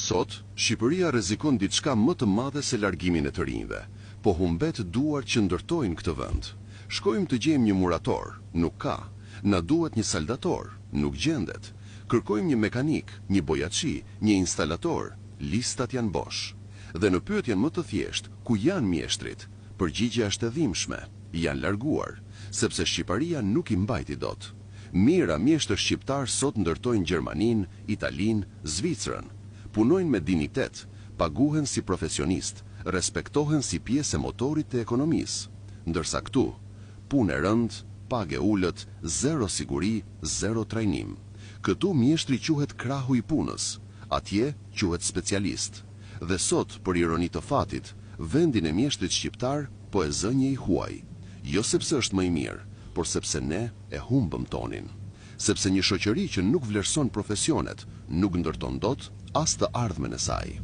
Sot, Shqipëria rrezikon diçka më të madhe se largimin e të rinjve, po humbet duar që ndërtojnë këtë vend. Shkojmë të gjejmë një murator, nuk ka. Na duhet një saldator, nuk gjendet. Kërkojmë një mekanik, një bojaçi, një instalator, listat janë bosh. Dhe në pyetjen më të thjeshtë, ku janë mjeshtrit? Përgjigjja është e dhimbshme, janë larguar, sepse Shqipëria nuk i mbajti dot. Mira mjeshtër shqiptar sot ndërtojnë Gjermaninë, Italinë, Zvicrën. Punojnë me dinitet, paguhen si profesionist, respektohen si pjesë e motorit të ekonomisë. Ndërsa këtu, punë e rënd, pagë ulët, zero siguri, zero trajnim. Këtu mjeshtri quhet krahu i punës, atje quhet specialist. Dhe sot, për ironi të fatit, vendin e mjeshtrit shqiptar po e zë një i huaj. Jo sepse është më i mirë, por sepse ne e humbëm tonin. Sepse një shoqëri që nuk vlerëson profesionet, nuk ndërton dot as të ardhmen e saj.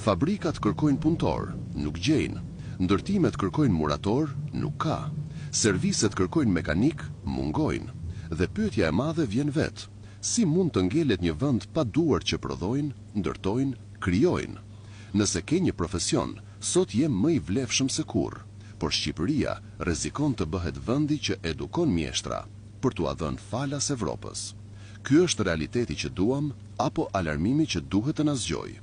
Fabrikat kërkojnë punëtor, nuk gjejnë. Ndërtimet kërkojnë murator, nuk ka. Serviset kërkojnë mekanik, mungojnë. Dhe pyetja e madhe vjen vetë. Si mund të ngelet një vend pa duar që prodhojnë, ndërtojnë, krijojnë? Nëse ke një profesion, sot je më i vlefshëm se kurrë. Por Shqipëria rrezikon të bëhet vendi që edukon mjeshtra për t'u dhënë falas Evropës. Ky është realiteti që duam apo alarmimi që duhet të na zgjojë?